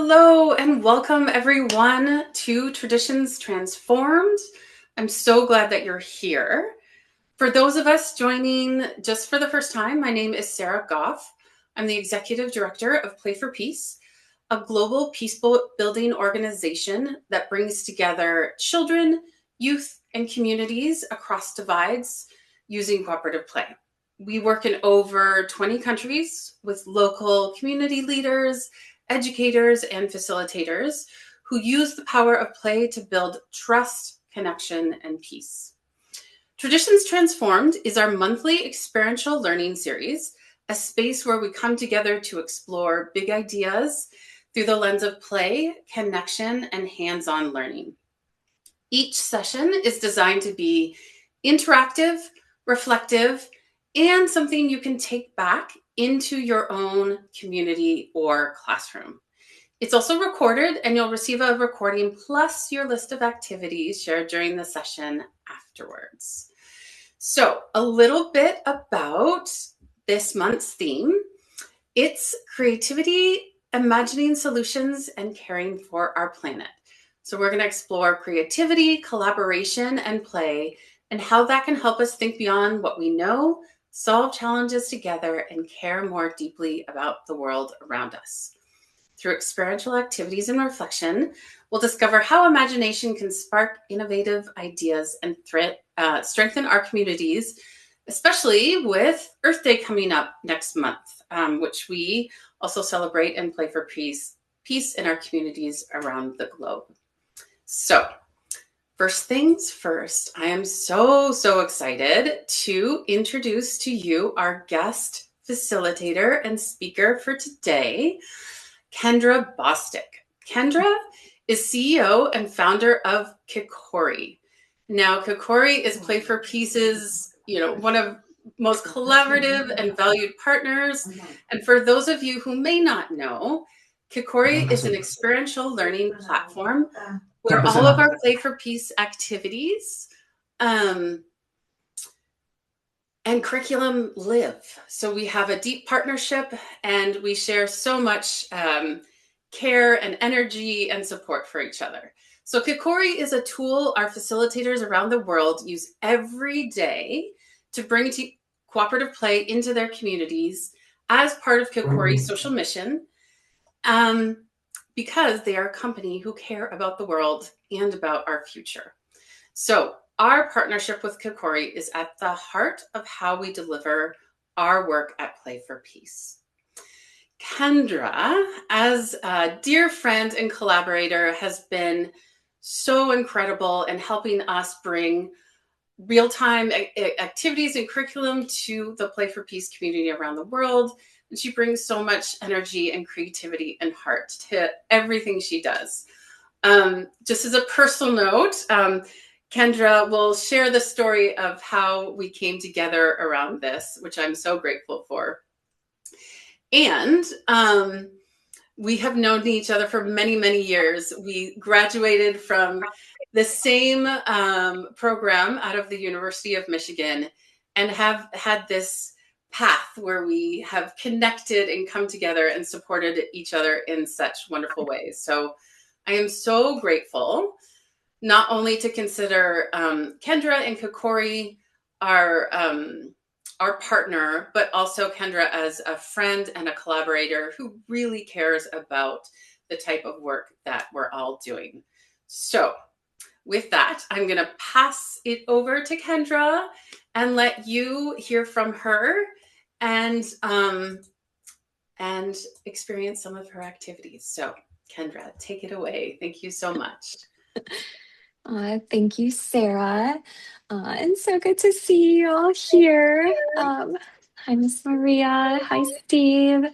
Hello and welcome everyone to Traditions Transformed. I'm so glad that you're here. For those of us joining just for the first time, my name is Sarah Goff. I'm the Executive Director of Play for Peace, a global peace building organization that brings together children, youth, and communities across divides using cooperative play. We work in over 20 countries with local community leaders, educators, and facilitators who use the power of play to build trust, connection, and peace. Traditions Transformed is our monthly experiential learning series, a space where we come together to explore big ideas through the lens of play, connection, and hands-on learning. Each session is designed to be interactive, reflective, and something you can take back into your own community or classroom. It's also recorded, and you'll receive a recording plus your list of activities shared during the session afterwards. So, a little bit about this month's theme. It's creativity, imagining solutions, and caring for our planet. So we're going to explore creativity, collaboration, and play, and how that can help us think beyond what we know, solve challenges together, and care more deeply about the world around us. Through experiential activities and reflection, we'll discover how imagination can spark innovative ideas and strengthen our communities, especially with Earth Day coming up next month, which we also celebrate and play for peace in our communities around the globe. So, first things first, I am so excited to introduce to you our guest facilitator and speaker for today, Kendra Bostic. Kendra is CEO and founder of Kikori. Now, Kikori is Play for Peace's, one of most collaborative and valued partners. And for those of you who may not know, Kikori is an experiential learning platform where all of our Play for Peace activities and curriculum live. So we have a deep partnership and we share so much care and energy and support for each other. So Kikori is a tool our facilitators around the world use every day to bring cooperative play into their communities as part of Kikori's social mission, because they are a company who care about the world and about our future. So our partnership with Kikori is at the heart of how we deliver our work at Play for Peace. Kendra, as a dear friend and collaborator, has been so incredible in helping us bring real-time activities and curriculum to the Play for Peace community around the world. And she brings so much energy and creativity and heart to everything she does. Just as a personal note, Kendra will share the story of how we came together around this, which I'm so grateful for. And we have known each other for many years. We graduated from the same program out of the University of Michigan and have had this path where we have connected and come together and supported each other in such wonderful ways. So I am so grateful not only to consider Kendra and Kikori our partner, but also Kendra as a friend and a collaborator who really cares about the type of work that we're all doing. So with that, I'm going to pass it over to Kendra and let you hear from her and experience some of her activities. So Kendra, take it away. Thank you so much. Thank you, Sarah. And so good to see you all here. Hi, Miss Maria. Hi, Steve.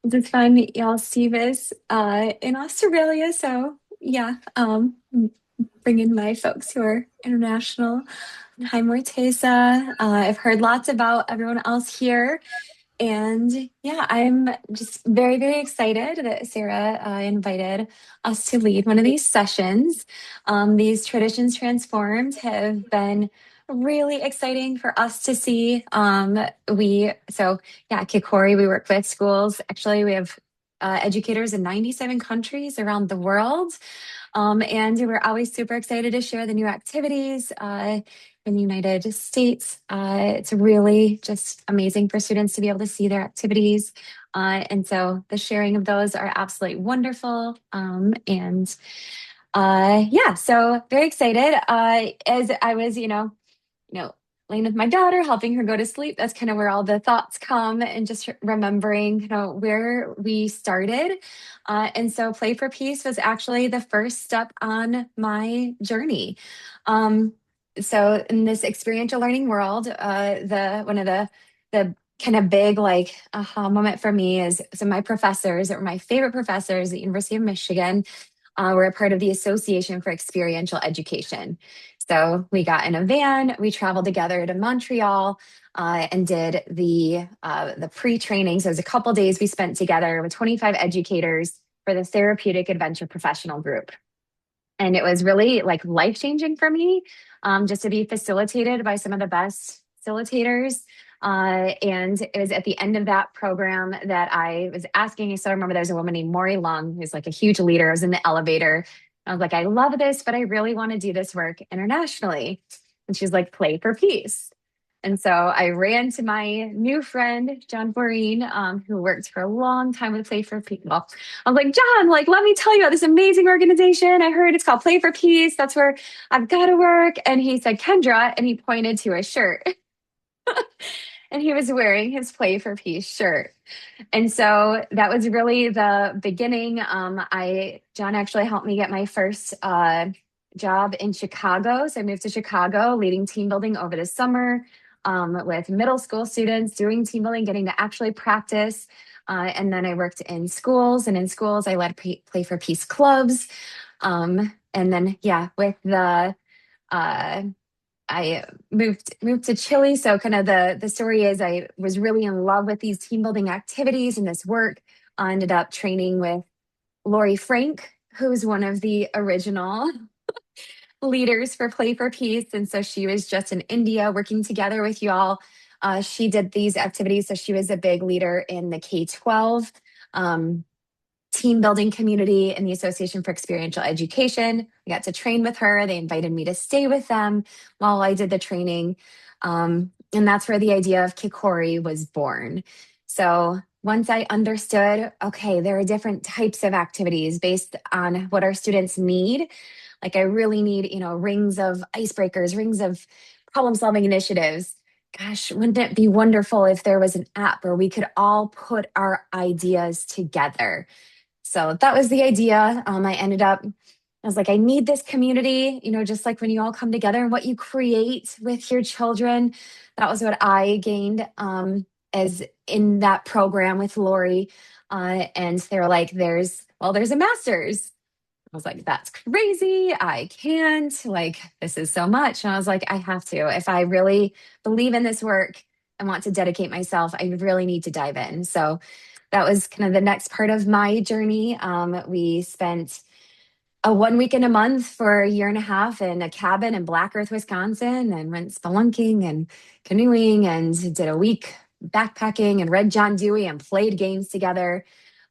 It's fun. Y'all, Steve is in Australia. So, yeah, bringing my folks who are international. Hi, Morteza. I've heard lots about everyone else here. And yeah, I'm just very excited that Sarah invited us to lead one of these sessions. These Traditions Transformed have been really exciting for us to see. Kikori, we work with schools. Actually, we have educators in 97 countries around the world. And we're always super excited to share the new activities in the United States. It's really just amazing for students to be able to see their activities. And so the sharing of those are absolutely wonderful. Yeah, so very excited. As I was, you know, laying with my daughter, helping her go to sleep. That's kind of where all the thoughts come, and just remembering, where we started. And so Play for Peace was actually the first step on my journey. Um, so in this experiential learning world, the one of the kind of big like aha moment for me is so my professors, that were my favorite professors at University of Michigan, were a part of the Association for Experiential Education. So we got in a van, we traveled together to Montreal, and did the pre-training. So it was a couple days we spent together with 25 educators for the Therapeutic Adventure Professional Group. And it was really like life-changing for me, just to be facilitated by some of the best facilitators. And it was at the end of that program that I was asking. I still remember there was a woman named Maury Lung, who's like a huge leader. I was in the elevator. I was like, I love this, but I really want to do this work internationally. And she's like, Play for Peace. And so I ran to my new friend, John Boreen, who worked for a long time with Play for Peace. Well, I was like, John, like, let me tell you about this amazing organization. I heard it's called Play for Peace. That's where I've got to work. And he said, Kendra, and he pointed to a shirt. And he was wearing his Play for Peace shirt. And so that was really the beginning. John actually helped me get my first job in Chicago. So I moved to Chicago, leading team building over the summer, with middle school students, doing team building, getting to actually practice. And then I worked in schools, and in schools I led Play for Peace clubs. And then, yeah, with the I moved to Chile. So kind of the story is I was really in love with these team building activities and this work. I ended up training with Lori Frank, who's one of the original leaders for Play for Peace. And so she was just in India working together with you all. She did these activities. So she was a big leader in the K-12 team building community in the Association for Experiential Education. I got to train with her. They invited me to stay with them while I did the training. And that's where the idea of Kikori was born. So once I understood, okay, there are different types of activities based on what our students need. Like I really need, rings of icebreakers, rings of problem solving initiatives. Gosh, wouldn't it be wonderful if there was an app where we could all put our ideas together? So that was the idea. I was like, I need this community, just like when you all come together and what you create with your children. That was what I gained as in that program with Lori. And they were like, there's a master's. I was like, that's crazy. I can't. Like, this is so much. And I was like, I have to. If I really believe in this work and want to dedicate myself, I really need to dive in. So that was kind of the next part of my journey. We spent a 1 week and a month for a year and a half in a cabin in Black Earth, Wisconsin, and went spelunking and canoeing, and did a week backpacking and read John Dewey and played games together,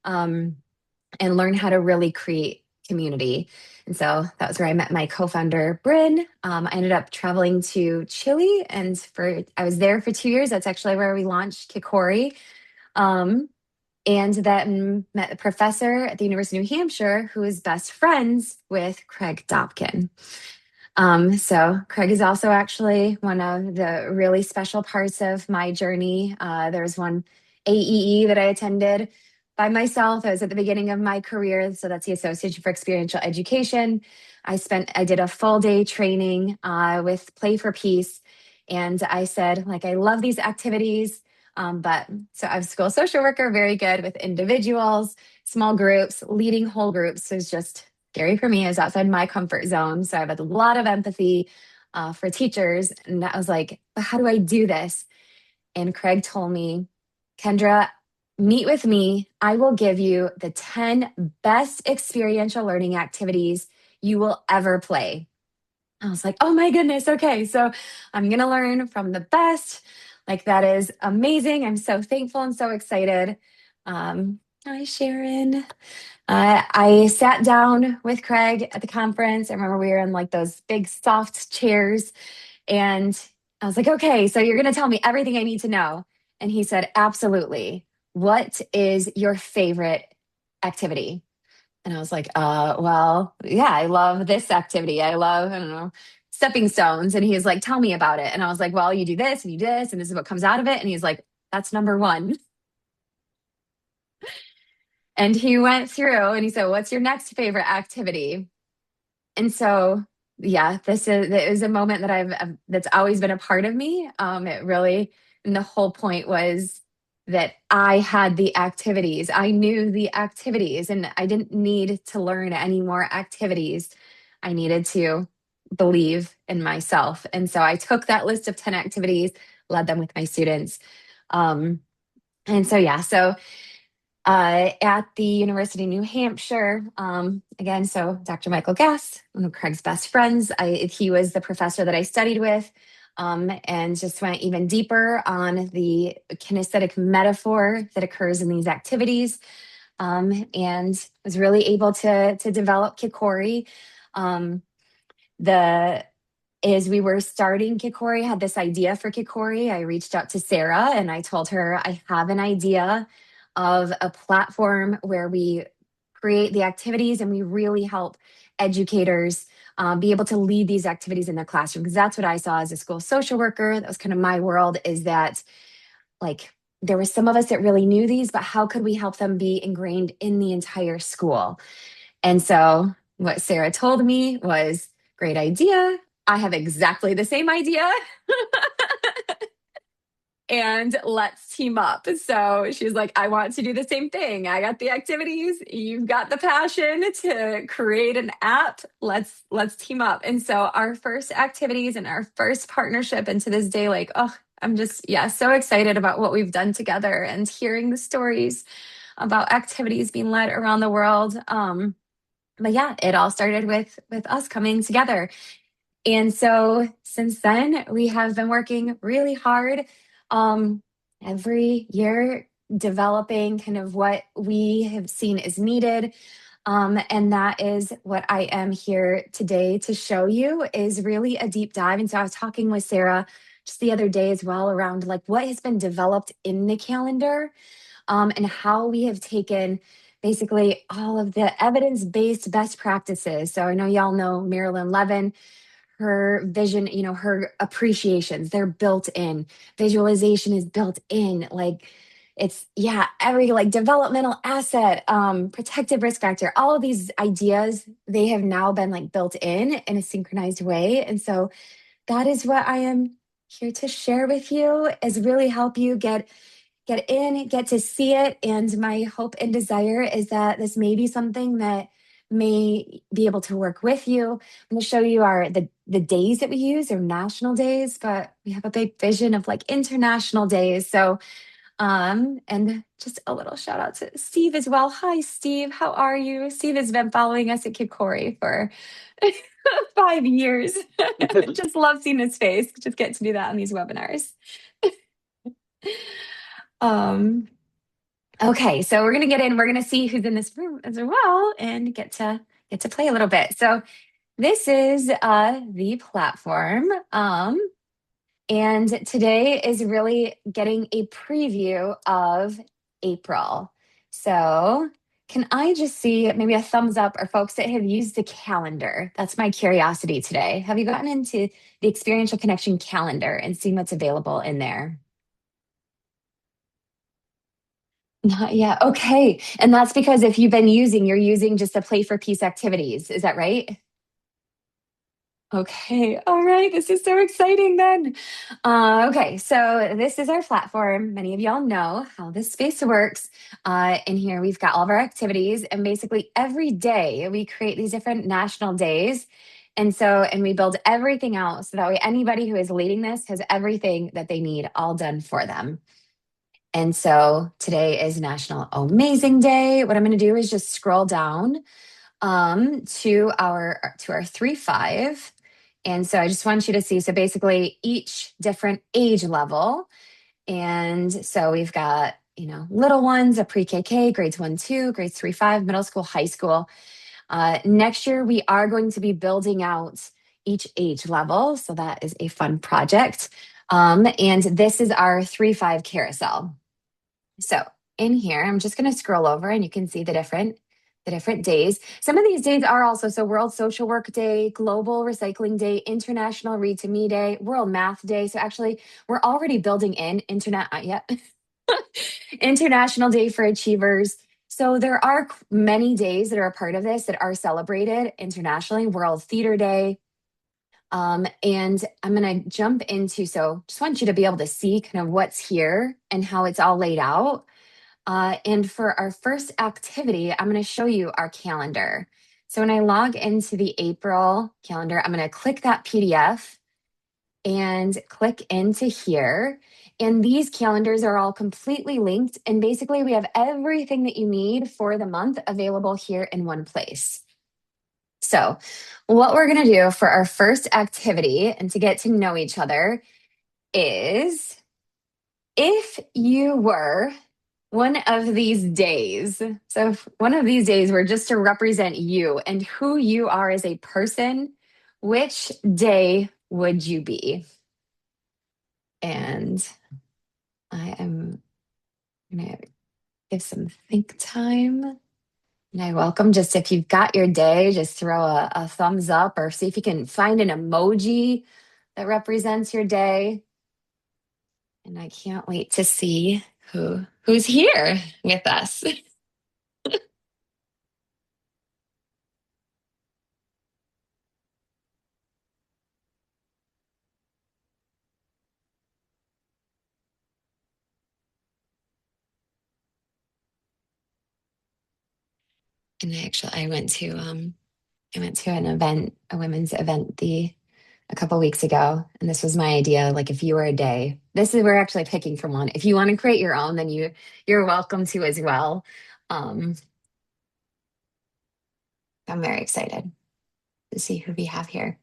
and learned how to really create community. And so that was where I met my co-founder, Bryn. I ended up traveling to Chile, and I was there for 2 years. That's actually where we launched Kikori. And then met the professor at the University of New Hampshire who is best friends with Craig Dobkin. So Craig is also actually one of the really special parts of my journey. There's one AEE that I attended by myself. I was at the beginning of my career. So that's the Association for Experiential Education. I did a full day training with Play for Peace. And I said, like, I love these activities. But so I was a school social worker, very good with individuals, small groups, leading whole groups. So it's just scary for me. It was outside my comfort zone. So I had a lot of empathy for teachers. And I was like, how do I do this? And Craig told me, Kendra, meet with me. I will give you the 10 best experiential learning activities you will ever play. I was like, oh my goodness. Okay. So I'm going to learn from the best. Like, that is amazing. I'm so thankful and so excited. Hi, Sharon. I sat down with Craig at the conference. I remember we were in like those big soft chairs, and I was like, okay, so you're going to tell me everything I need to know. And he said, absolutely. What is your favorite activity? And I was like, well, yeah, I love this activity. I love, I don't know, stepping stones. And he's like, tell me about it. And I was like, well, you do this and you do this, and this is what comes out of it. And he's like, that's number one. And he went through and he said, what's your next favorite activity? And so, yeah, it was a moment that that's always been a part of me. It really, and the whole point was that I had the activities. I knew the activities, and I didn't need to learn any more activities. I needed to believe in myself. And so I took that list of 10 activities, led them with my students. Um, and so, yeah, so at the University of New Hampshire. Again, so Dr. Michael Gass, one of Craig's best friends, he was the professor that I studied with, and just went even deeper on the kinesthetic metaphor that occurs in these activities, and was really able to develop Kikori. Um, the As we were starting Kikori, had this idea for Kikori. I reached out to Sarah and I told her I have an idea of a platform where we create the activities and we really help educators be able to lead these activities in their classroom. Because that's what I saw as a school social worker. That was kind of my world, is that like there were some of us that really knew these, but how could we help them be ingrained in the entire school? And so what Sarah told me was, great idea. I have exactly the same idea. And let's team up. So she's like, I want to do the same thing. I got the activities, you've got the passion to create an app. Let's team up. And so our first activities and our first partnership, and to this day, like, oh, I'm just, yeah, so excited about what we've done together and hearing the stories about activities being led around the world. But yeah, it all started with us coming together. And so since then, we have been working really hard, um, every year, developing kind of what we have seen is needed. And that is what I am here today to show you, is really a deep dive. And so I was talking with Sarah just the other day as well around like what has been developed in the calendar, and how we have taken basically all of the evidence-based best practices. So I know y'all know Marilyn Levin, her vision, her appreciations, they're built in. Visualization is built in. Like it's, yeah, every like developmental asset, protective risk factor, all of these ideas, they have now been like built in a synchronized way. And so that is what I am here to share with you, is really help you get in, get to see it. And my hope and desire is that this may be something that may be able to work with you. I'm going to show you the days that we use are national days, but we have a big vision of like international days. So and just a little shout out to Steve as well. Hi Steve, how are you? Steve has been following us at Kikori for 5 years. Just love seeing his face. Just get to do that on these webinars. um Okay, so we're gonna get in. We're gonna see who's in this room as well, and get to play a little bit. So this is the platform, and today is really getting a preview of April. So can I just see maybe a thumbs up, or folks that have used the calendar? That's my curiosity today. Have you gotten into the Experiential Connection calendar and seen what's available in there? Not yet. Okay. And that's because if you're using just to play for peace activities. Is that right? Okay. All right. This is so exciting then. Okay. So this is our platform. Many of y'all know how this space works. In here, we've got all of our activities, and basically every day we create these different national days. And we build everything out so that way anybody who is leading this has everything that they need all done for them. And so today is National Amazing Day. What I'm going to do is just scroll down to our 3-5. And so I just want you to see, so basically each different age level. And so we've got little ones, a pre-KK, grades 1, 2, grades 3, 5, middle school, high school. Next year, we are going to be building out each age level. So that is a fun project. And this is our 3-5 carousel. So in here, I'm just going to scroll over and you can see the different days. Some of these days are also World Social Work Day, Global Recycling Day, International Read to Me Day, World Math Day. So actually, we're already building in International Day for Achievers. So there are many days that are a part of this that are celebrated internationally. World Theater Day. And I'm going to jump into, so just want you to be able to see kind of what's here and how it's all laid out. And for our first activity, I'm going to show you our calendar. So when I log into the April calendar, I'm going to click that PDF and click into here. And these calendars are all completely linked. And basically, we have everything that you need for the month available here in one place. So, what we're going to do for our first activity and to get to know each other is if you were one of these days, so if one of these days were just to represent you and who you are as a person, which day would you be? And I am going to give some think time. And I welcome just if you've got your day, just throw a thumbs up or see if you can find an emoji that represents your day. And I can't wait to see who's here with us. And I went to an event, a women's event a couple weeks ago, and this was my idea. Like, if you were a day, we're actually picking from one. If you want to create your own, then you're welcome to as well. Um, I'm very excited to see who we have here.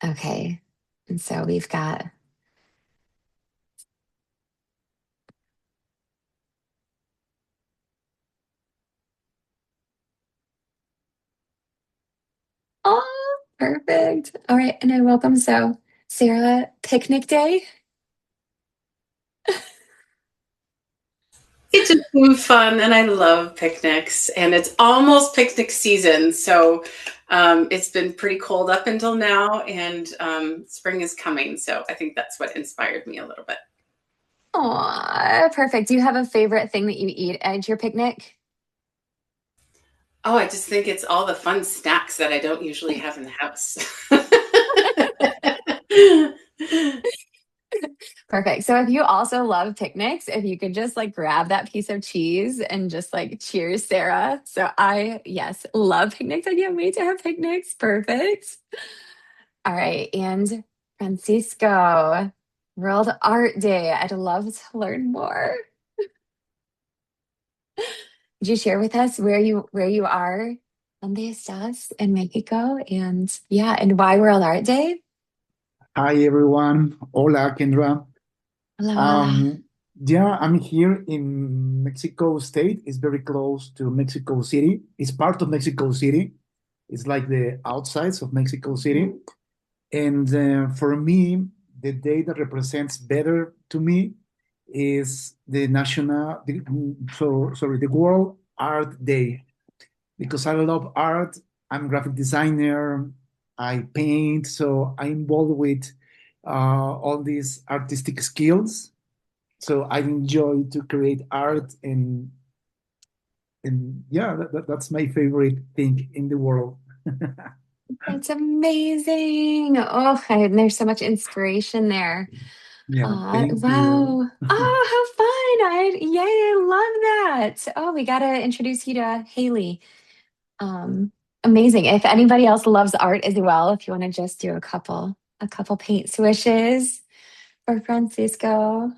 Okay, and so we've got. Oh, perfect. All right, and I welcome Sarah, picnic day. It's just been fun, and I love picnics, and it's almost picnic season. So it's been pretty cold up until now, and spring is coming. So I think that's what inspired me a little bit. Aw, perfect. Do you have a favorite thing that you eat at your picnic? Oh, I just think it's all the fun snacks that I don't usually have in the house. Perfect. So if you also love picnics, if you could just like grab that piece of cheese and just like cheers, Sarah. So yes, love picnics. I can't wait to have picnics. Perfect. All right. And Francisco, World Art Day. I'd love to learn more. Could you share with us where you are? ¿Dónde estás in Mexico? And yeah, and why World Art Day? Hi everyone. Hola, Kendra. Hola, hola. Um, yeah, I'm here in Mexico State. It's very close to Mexico City. It's part of Mexico City. It's like the outsides of Mexico City. And for me, the day that represents better to me is the World Art Day, because I love art. I'm a graphic designer. I paint, so I'm involved with all these artistic skills. So I enjoy to create art, and yeah, that's my favorite thing in the world. That's amazing. Oh, there's so much inspiration there. Yeah, thank you. Wow. Oh, how fun. Yay, I love that. Oh, we gotta introduce you to Haley. Um, Amazing. If anybody else loves art as well, if you want to just do a couple paint swishes for Francisco.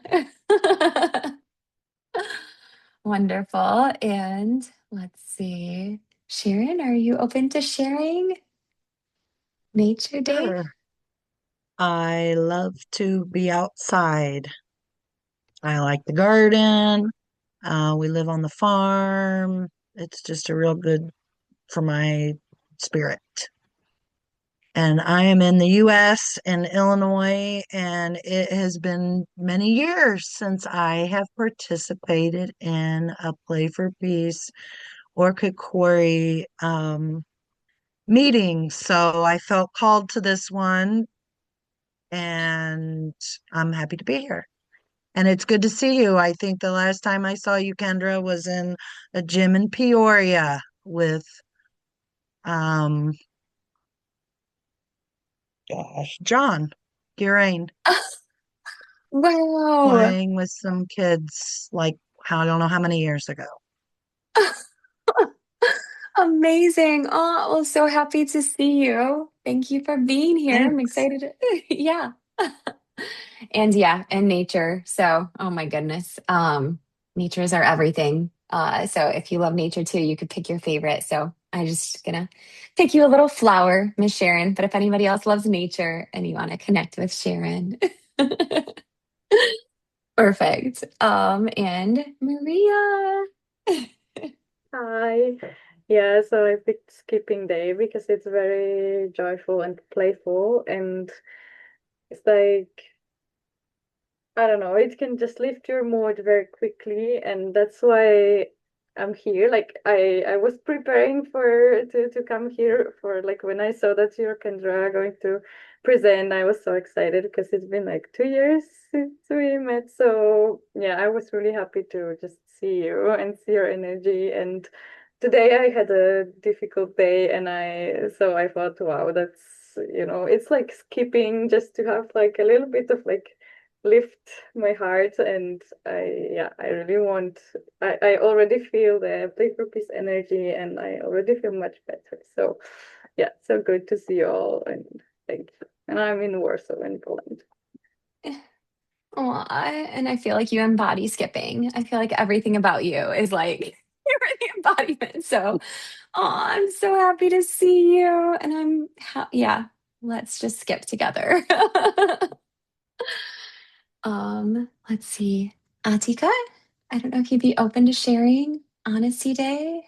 Wonderful. And let's see. Sharon, are you open to sharing Nature Day? Sure. I love to be outside. I like the garden. We live on the farm. It's just a real good for my spirit. And I am in the US in Illinois, and it has been many years since I have participated in a Play for Peace Orchid Quarry meeting. So I felt called to this one, and I'm happy to be here. And it's good to see you. I think the last time I saw you, Kendra, was in a gym in Peoria with um John Gerain Wow. playing with some kids like I don't know how many years ago. Amazing. Oh, well, so happy to see you. Thank you for being here. I'm Thanks. excited. Yeah. And yeah, and nature. So, oh my goodness. Nature is our everything. So if you love nature too, you could pick your favorite. So I just gonna pick you a little flower, Miss Sharon. But if anybody else loves nature and you want to connect with Sharon, perfect. And Maria. Hi. Yeah, so I picked Skipping Day because it's very joyful and playful, and it's like, I don't know, it can just lift your mood very quickly, and that's why I'm here. Like I was preparing for to come here for like when I saw that you're Kendra going to present, I was so excited because it's been like 2 years since we met. So yeah, I was really happy to just see you and see your energy. And today I had a difficult day, and I thought, wow, that's, it's like skipping just to have like a little bit of like lift my heart. And I really want, I already feel the Play for Peace energy, and I already feel much better. So yeah, so good to see you all, and thank you. And I'm in Warsaw in Poland. Oh, and I feel like you embody skipping. I feel like everything about you is like you're the embodiment. So, oh, I'm so happy to see you. And yeah, let's just skip together. Let's see. Atika, I don't know if you'd be open to sharing Honesty Day.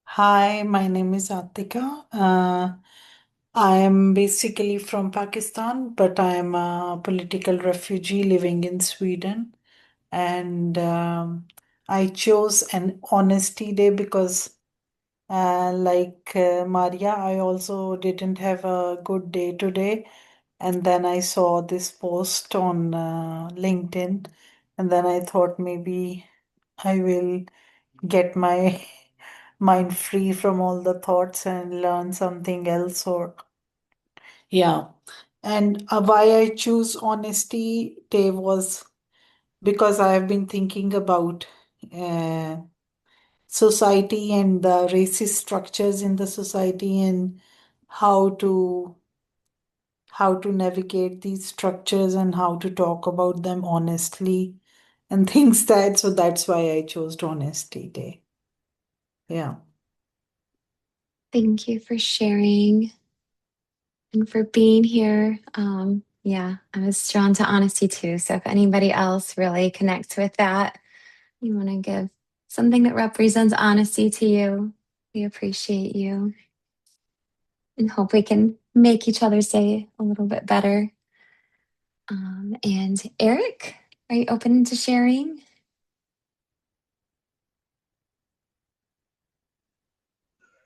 Hi, my name is Atika. I am basically from Pakistan, but I am a political refugee living in Sweden. And I chose an honesty day because, like Maria, I also didn't have a good day today. And then I saw this post on LinkedIn, and then I thought maybe I will get my mind free from all the thoughts and learn something else. Or yeah. And why I choose honesty day was because I have been thinking about uh, society and the racist structures in the society, and how to how to navigate these structures and how to talk about them honestly and things that. So that's why I chose honesty day. Yeah. Thank you for sharing and for being here. Yeah, I was drawn to honesty too. So if anybody else really connects with that, you want to give something that represents honesty to you, we appreciate you and hope we can make each other's day a little bit better. And Eric, are you open to sharing?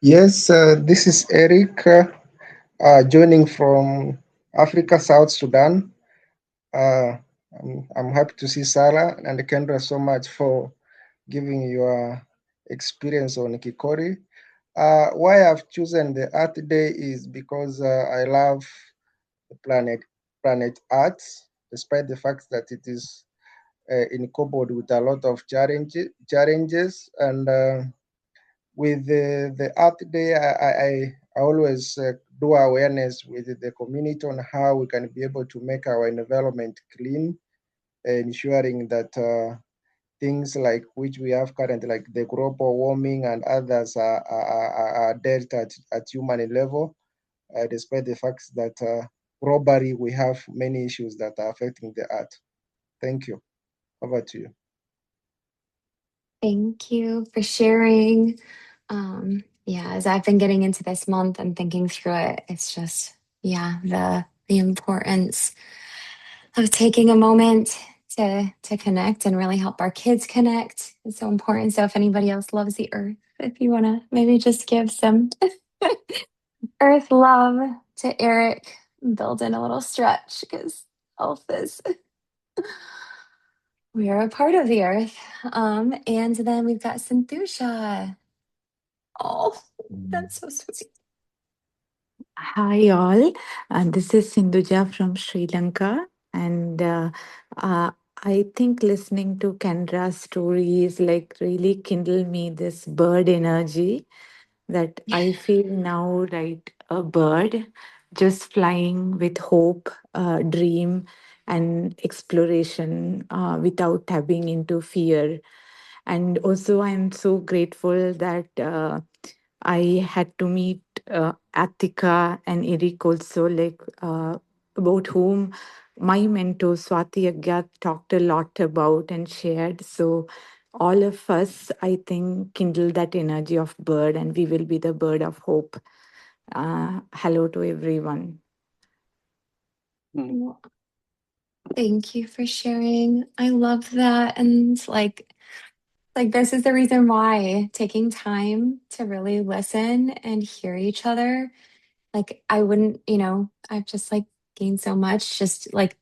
Yes, this is Eric, joining from Africa, South Sudan. Uh, I'm happy to see Sarah and Kendra so much for giving your experience on Kikori. Why I've chosen the Earth Day is because I love the planet Earth, despite the fact that it is encumbered with a lot of challenges. And with the Earth Day, I always do awareness with the community on how we can be able to make our environment clean, ensuring that things like which we have currently, like the global warming and others, are dealt at human level, despite the fact that robbery. We have many issues that are affecting the earth. Thank you. Over to you. Thank you for sharing. Yeah, as I've been getting into this month and thinking through it, it's just, yeah, the importance of taking a moment to connect and really help our kids connect. It's so important. So if anybody else loves the earth, if you want to maybe just give some earth love to Eric, build in a little stretch because health is we are a part of the earth. And then we've got Santhusha. Oh, that's so sweet. Hi, all. This is Sindhuja from Sri Lanka. And I think listening to Kendra's stories like really kindle me this bird energy that I feel now, right? A bird just flying with hope, dream, and exploration without tapping into fear. And also, I'm so grateful that I had to meet Atika and Eric also, like about whom my mentor Swati Agyat talked a lot about and shared. So all of us, I think, kindle that energy of bird, and we will be the bird of hope. Hello to everyone. Well, thank you for sharing. I love that. And like this is the reason why taking time to really listen and hear each other. Like I wouldn't, I've just like gained so much. Just like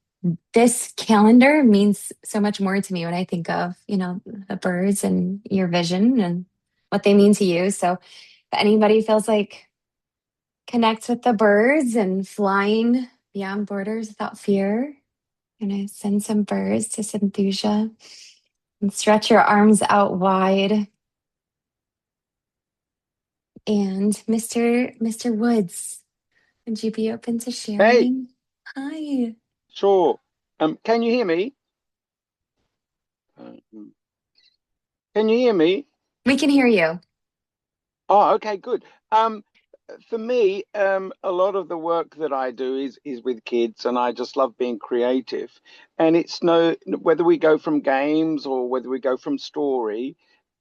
this calendar means so much more to me when I think of, the birds and your vision and what they mean to you. So if anybody feels like connect with the birds and flying beyond borders without fear, send some birds to Santhuja and stretch your arms out wide. And Mr. Woods, would you be open to sharing? Hi. Sure. Can you hear me? Can you hear me? We can hear you. Oh, okay, good. For me, a lot of the work that I do is with kids, and I just love being creative. And it's whether we go from games or whether we go from story,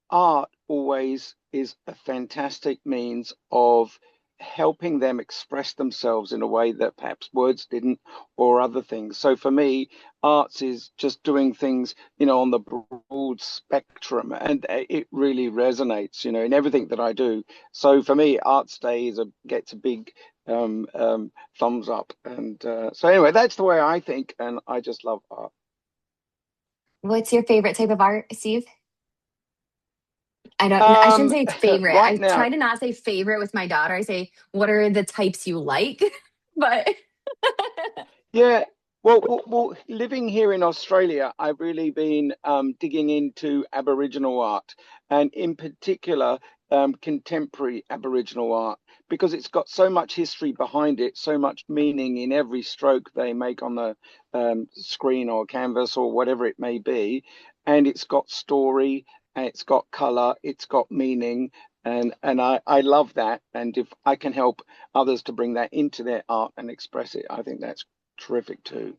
art always is a fantastic means of helping them express themselves in a way that perhaps words didn't, or other things. So for me, arts is just doing things, on the broad spectrum, and it really resonates, in everything that I do. So for me, Arts Day gets a big thumbs up, and so anyway, that's the way I think, and I just love art. What's your favorite type of art, Steve? I shouldn't say it's favorite. Right I now, try to not say favorite with my daughter. I say, what are the types you like? But yeah. Well, living here in Australia, I've really been digging into Aboriginal art, and in particular, contemporary Aboriginal art, because it's got so much history behind it, so much meaning in every stroke they make on the screen or canvas or whatever it may be, and it's got story, and it's got color, it's got meaning, and I love that. And if I can help others to bring that into their art and express it, I think that's terrific too.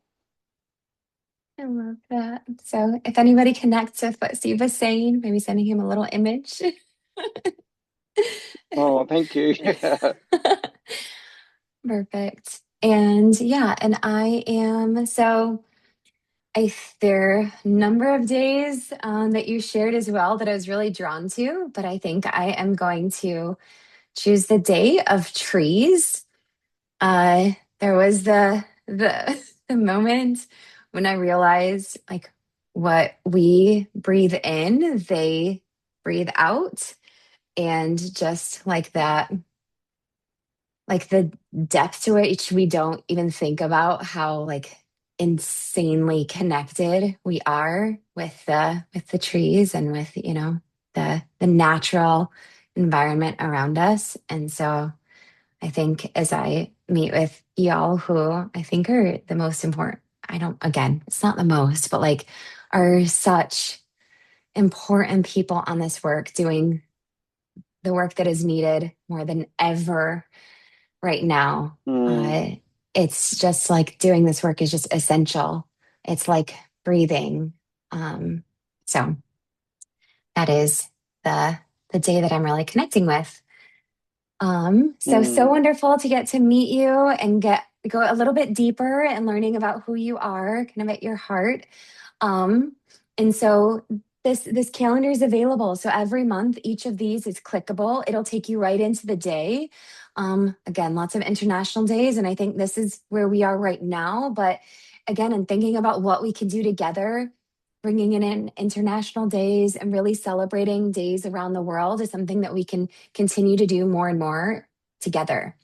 I love that. So if anybody connects with what Steve was saying, maybe sending him a little image. Oh, thank you. Perfect. And yeah, and I am there are a number of days that you shared as well that I was really drawn to, but I think I am going to choose the day of trees. There was the moment when I realized like what we breathe in, they breathe out, and just like that, like the depth to which we don't even think about how like insanely connected we are with the trees and with the natural environment around us. And so I think as I meet with y'all who I think are the most important, again, it's not the most, but like are such important people on this work doing the work that is needed more than ever right now. it's just like doing this work is just essential. It's like breathing. So that is the day that I'm really connecting with. So wonderful to get to meet you and go a little bit deeper and learning about who you are, kind of at your heart. And so this calendar is available. So every month, each of these is clickable. It'll take you right into the day. Again, lots of international days, and I think this is where we are right now. But again, in thinking about what we can do together, bringing in international days and really celebrating days around the world is something that we can continue to do more and more together.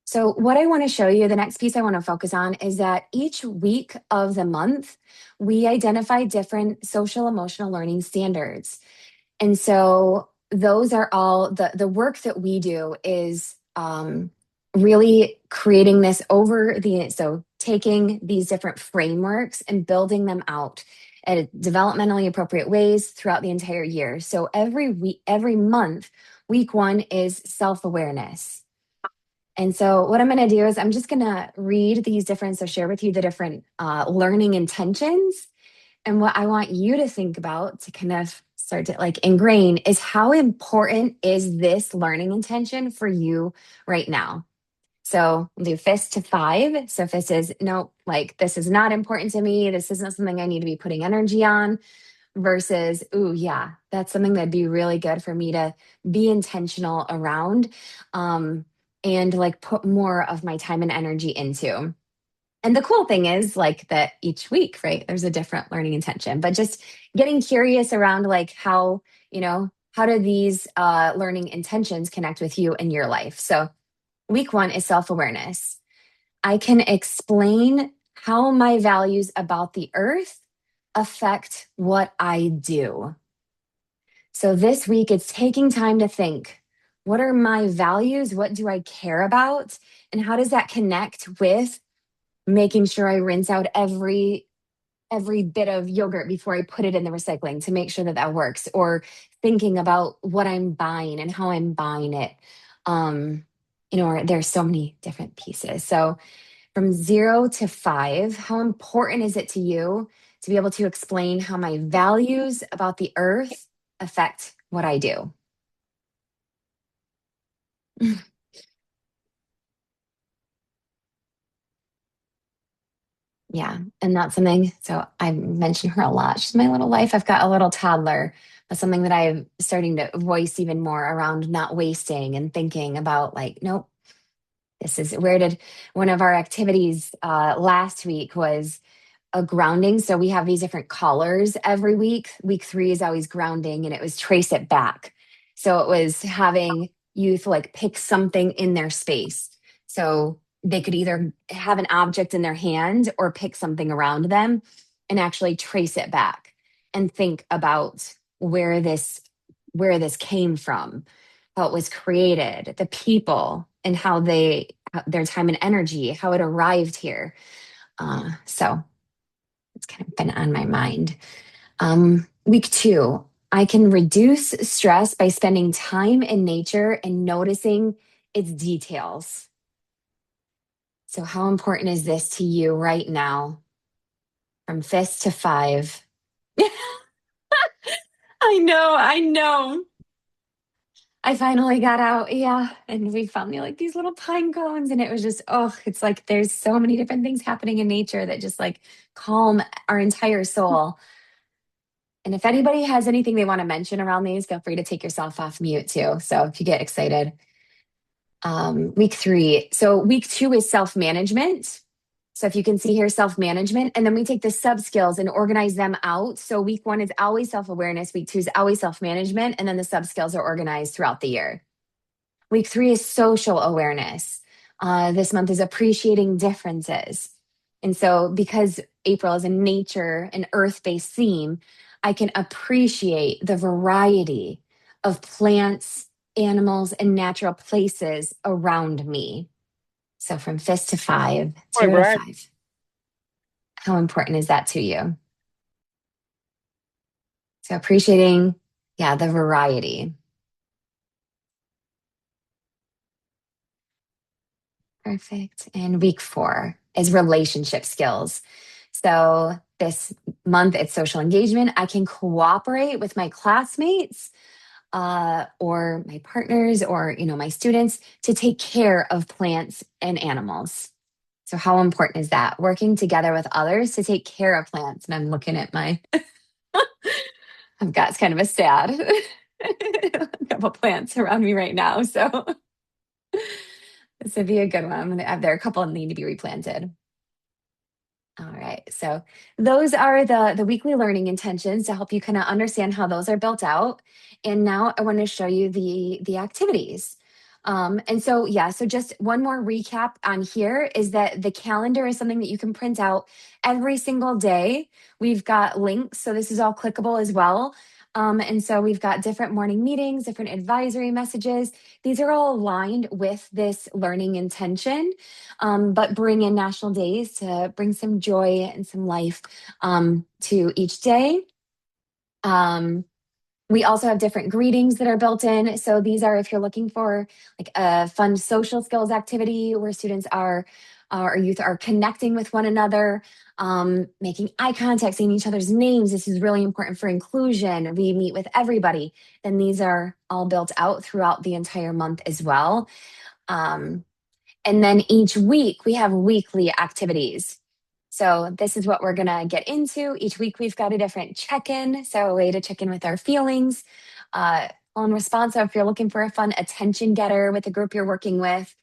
So what I want to show you, the next piece I want to focus on is that each week of the month, we identify different social emotional learning standards. And so those are all the work that we do is really creating this so taking these different frameworks and building them out at developmentally appropriate ways throughout the entire year. So every month, week 1 is self-awareness. And so what I'm going to do is I'm just going to read these different, so share with you the different learning intentions. And what I want you to think about to kind of start to like ingrain is how important is this learning intention for you right now? So we'll do fist to 5. So fist is, no, like this is not important to me. This isn't something I need to be putting energy on, versus, ooh, yeah, that's something that'd be really good for me to be intentional around. And like put more of my time and energy into. And the cool thing is like that each week, right, there's a different learning intention, but just getting curious around like how do these learning intentions connect with you in your life? So week 1 is self-awareness. I can explain how my values about the earth affect what I do. So this week it's taking time to think, what are my values? What do I care about? And how does that connect with making sure I rinse out every bit of yogurt before I put it in the recycling to make sure that that works, or thinking about what I'm buying and how I'm buying it. There's so many different pieces. So from 0 to 5, how important is it to you to be able to explain how my values about the earth affect what I do? Yeah, and that's something, so I mention her a lot. She's my little life. I've got a little toddler. That's something that I'm starting to voice even more around not wasting and thinking about like, nope, where did one of our activities last week was a grounding. So we have these different colors every week. Week 3 is always grounding, and it was trace it back. So it was having youth like pick something in their space. So they could either have an object in their hand or pick something around them and actually trace it back and think about where this came from, how it was created, the people, and how their time and energy, how it arrived here. So it's kind of been on my mind. Week 2, I can reduce stress by spending time in nature and noticing its details. So how important is this to you right now? From fist to 5. I know. I finally got out, yeah, and we found like these little pine cones, and it was just, it's like there's so many different things happening in nature that just like calm our entire soul. And if anybody has anything they want to mention around these, feel free to take yourself off mute too. So if you get excited. Week 3. So week 2 is self-management. So if you can see here, self-management, and then we take the sub-skills and organize them out. So week 1 is always self-awareness. Week 2 is always self-management. And then the sub-skills are organized throughout the year. Week 3 is social awareness. This month is appreciating differences. And so because April is a nature and earth-based theme, I can appreciate the variety of plants, animals, and natural places around me. So from fist to 5, 0 to 5. How important is that to you? So appreciating, the variety. Perfect. And week 4 is relationship skills. So this month it's social engagement. I can cooperate with my classmates or my partners or my students to take care of plants and animals. So how important is that? Working together with others to take care of plants. And I'm looking at my, I've got kind of a sad a couple plants around me right now. So this would be a good one. There are a couple that need to be replanted. All right, so those are the weekly learning intentions to help you kind of understand how those are built out. And now I want to show you the activities. And so just one more recap on here is that the calendar is something that you can print out every single day. We've got links, so this is all clickable as well. And so we've got different morning meetings, different advisory messages. These are all aligned with this learning intention, but bring in national days to bring some joy and some life to each day. We also have different greetings that are built in. So these are if you're looking for like a fun social skills activity where students or youth are connecting with one another, making eye contact, saying each other's names. This is really important for inclusion. We meet with everybody. Then these are all built out throughout the entire month as well. And then each week we have weekly activities. So this is what we're going to get into. Each week we've got a different check-in. So a way to check in with our feelings. On response, so if you're looking for a fun attention getter with the group you're working with,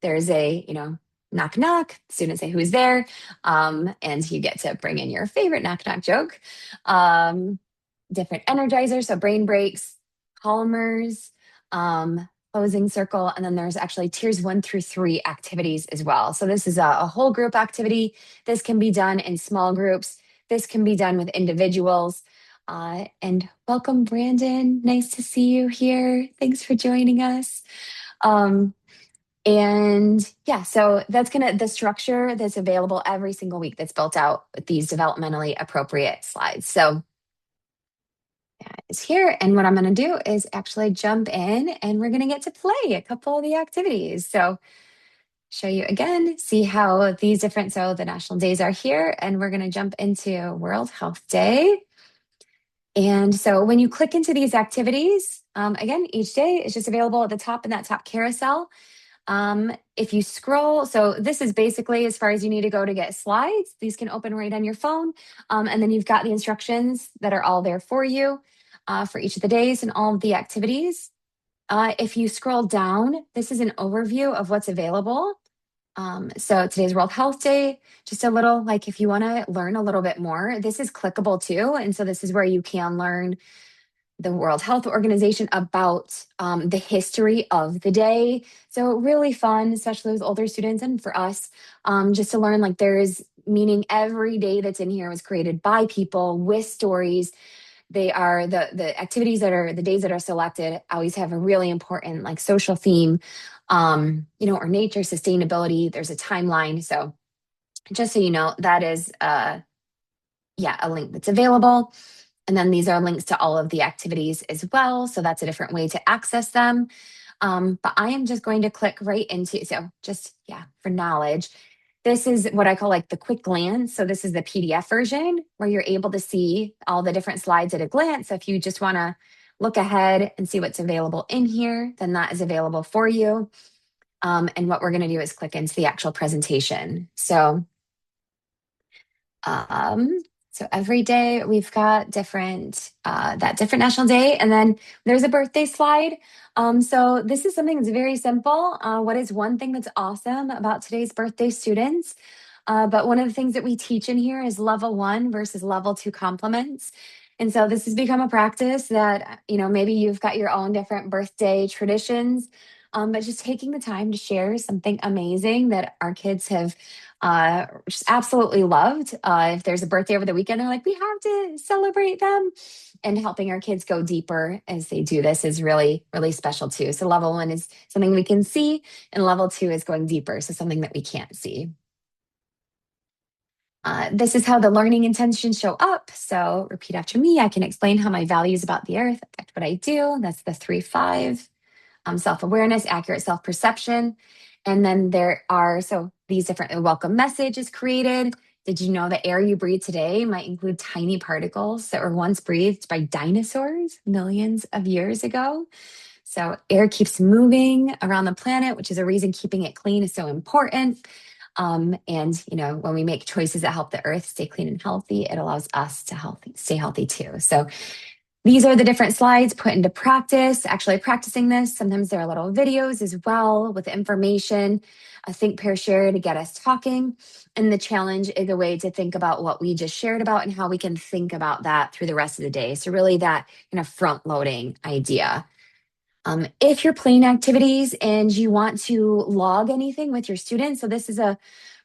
there's a, knock, knock, students say who's there. And you get to bring in your favorite knock, knock joke. Different energizers, so brain breaks, calmers, closing circle, and then there's actually tiers 1 through 3 activities as well. So this is a whole group activity. This can be done in small groups. This can be done with individuals. And welcome, Brandon. Nice to see you here. Thanks for joining us. So that's the structure that's available every single week that's built out with these developmentally appropriate slides. So that is here. And what I'm going to do is actually jump in and we're going to get to play a couple of the activities. So show you again, see how these different, so the national days are here and we're going to jump into World Health Day. And so when you click into these activities, again, each day is just available at the top in that top carousel. If you scroll, so this is basically as far as you need to go to get slides. These can open right on your phone. And then you've got the instructions that are all there for you for each of the days and all of the activities. If you scroll down, this is an overview of what's available. So today's World Health Day, just a little, like if you want to learn a little bit more, this is clickable too. And so this is where you can learn the World Health Organization about the history of the day. So really fun, especially with older students and for us, just to learn like there is meaning every day that's in here was created by people with stories. They are the activities that are the days that are selected always have a really important like social theme, or nature, sustainability. There's a timeline. So just so you know, that is a link that's available. And then these are links to all of the activities as well. So that's a different way to access them. But I am just going to click right into, for knowledge. This is what I call like the quick glance. So this is the PDF version where you're able to see all the different slides at a glance. So if you just want to look ahead and see what's available in here, then that is available for you. And what we're going to do is click into the actual presentation. So every day we've got different national day, and then there's a birthday slide. So this is something that's very simple. What is one thing that's awesome about today's birthday students? But one of the things that we teach in here is level 1 versus level 2 compliments. And so this has become a practice that, maybe you've got your own different birthday traditions, but just taking the time to share something amazing that our kids have just absolutely loved. If there's a birthday over the weekend, they're like, we have to celebrate them. And helping our kids go deeper as they do this is really, really special too. So level 1 is something we can see, and level 2 is going deeper. So something that we can't see. This is how the learning intentions show up. So repeat after me. I can explain how my values about the earth affect what I do. That's the 3-5. Self-awareness, accurate self-perception. And then there are, so these different, a welcome message is created. Did you know the air you breathe today might include tiny particles that were once breathed by dinosaurs millions of years ago? So air keeps moving around the planet, which is a reason keeping it clean is so important. And when we make choices that help the earth stay clean and healthy, it allows us to stay healthy too. So these are the different slides put into practice, actually practicing this. Sometimes there are little videos as well with information, a think, pair, share to get us talking. And the challenge is a way to think about what we just shared about and how we can think about that through the rest of the day. So really that kind of front loading idea. If you're playing activities and you want to log anything with your students, so this is a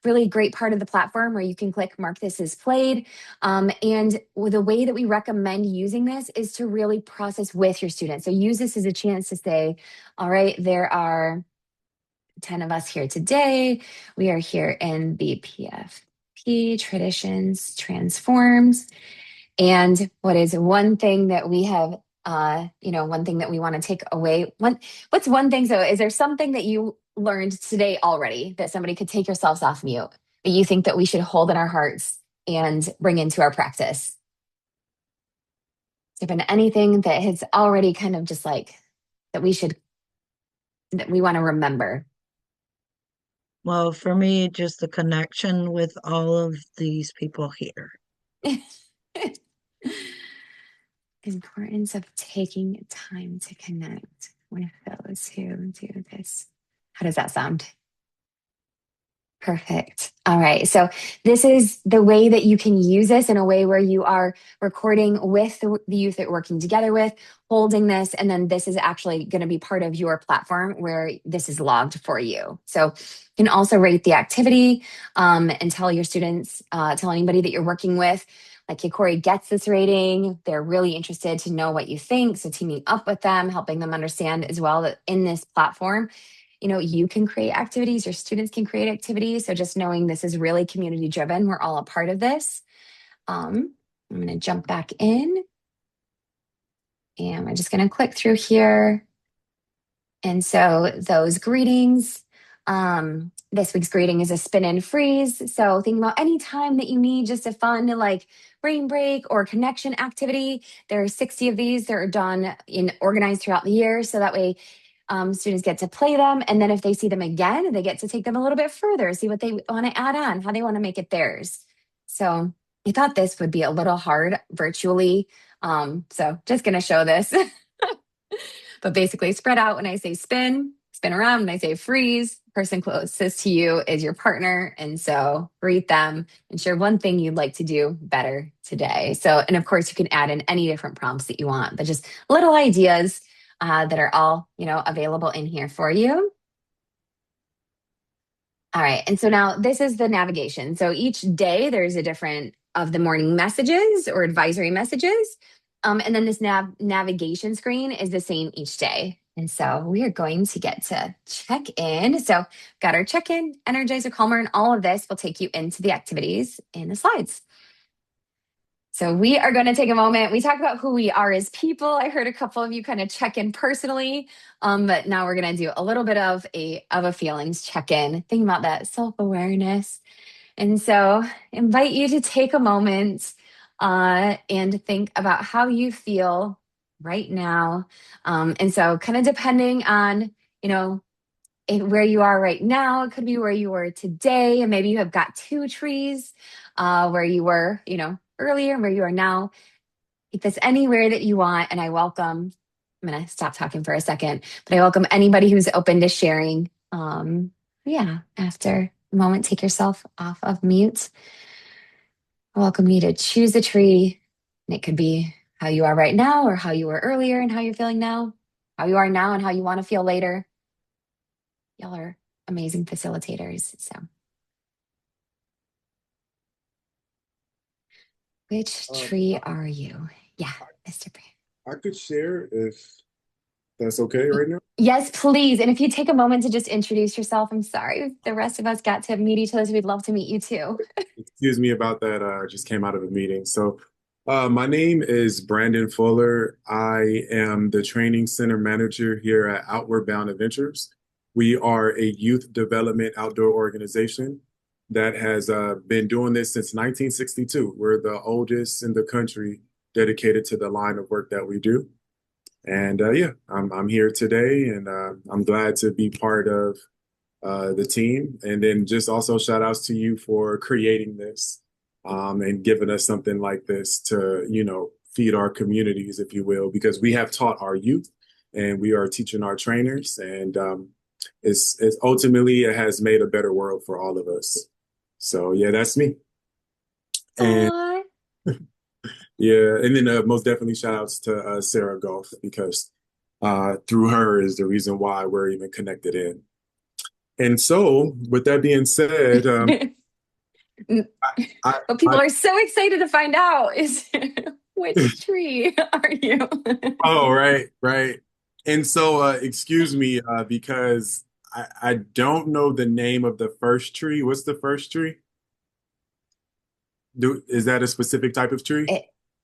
really great part of the platform where you can click mark this as played. And the way that we recommend using this is to really process with your students. So use this as a chance to say, all right, there are 10 of us here today. We are here in the PFP, Traditions Transforms. And what is one thing that we have, one thing that we want to take away? What's one thing? So is there something that you learned today already that somebody could take yourselves off mute that you think that we should hold in our hearts and bring into our practice? Has there been anything that has already kind of just like that we want to remember? Well, for me, just the connection with all of these people here. Importance of taking time to connect with those who do this. How does that sound? Perfect. All right. So this is the way that you can use this in a way where you are recording with the youth that you're working together with, holding this, and then this is actually going to be part of your platform where this is logged for you. So you can also rate the activity and tell your students, tell anybody that you're working with, like Hikori gets this rating. They're really interested to know what you think. So teaming up with them, helping them understand as well that in this platform, you can create activities, your students can create activities. So just knowing this is really community driven, we're all a part of this. I'm going to jump back in and we're just going to click through here. And so those greetings, this week's greeting is a spin and freeze. So think about any time that you need just a fun like brain break or connection activity. There are 60 of these that are done organized throughout the year. So that way students get to play them. And then if they see them again, they get to take them a little bit further, see what they want to add on, how they want to make it theirs. So I thought this would be a little hard virtually. So just going to show this. But basically spread out when I say spin around. When I say freeze, person closest to you is your partner. And so greet them and share one thing you'd like to do better today. So, and of course you can add in any different prompts that you want, but just little ideas that are all, available in here for you. All right. And so now this is the navigation. So each day there's a different of the morning messages or advisory messages. And then this navigation screen is the same each day. And so we are going to get to check in. So got our check-in, energizer, calmer, and all of this will take you into the activities in the slides. So we are going to take a moment. We talk about who we are as people. I heard a couple of you kind of check in personally, but now we're going to do a little bit of a feelings check-in, thinking about that self-awareness. And so invite you to take a moment and think about how you feel right now. And so kind of depending on, where you are right now, it could be where you were today, and maybe you have got 2 trees where you were, earlier and where you are now. If it's anywhere that you want, and I'm going to stop talking for a second, but I welcome anybody who's open to sharing. After a moment, take yourself off of mute. I welcome you to choose a tree, and it could be how you are right now or how you were earlier and how you're feeling now, how you are now and how you want to feel later. Y'all are amazing facilitators. So which tree are you? Yeah, Mr. Brand. I could share if that's okay right now. Yes, please. And if you take a moment to just introduce yourself, I'm sorry. The rest of us got to meet each other, so we'd love to meet you too. Excuse me about that. I just came out of a meeting. So my name is Brandon Fuller. I am the training center manager here at Outward Bound Adventures. We are a youth development outdoor organization that has been doing this since 1962. We're the oldest in the country dedicated to the line of work that we do. And yeah, I'm here today, and I'm glad to be part of the team. And then just also shout outs to you for creating this and giving us something like this to, feed our communities, if you will, because we have taught our youth and we are teaching our trainers, and it's ultimately it has made a better world for all of us. So yeah, that's me. And Aw. yeah, and then most definitely shout outs to Sarah Golf, because through her is the reason why we're even connected in. And so, with that being said, What people are so excited to find out is which tree are you? oh, right. And so, excuse me, because I don't know the name of the first tree. What's the first tree? Is that a specific type of tree?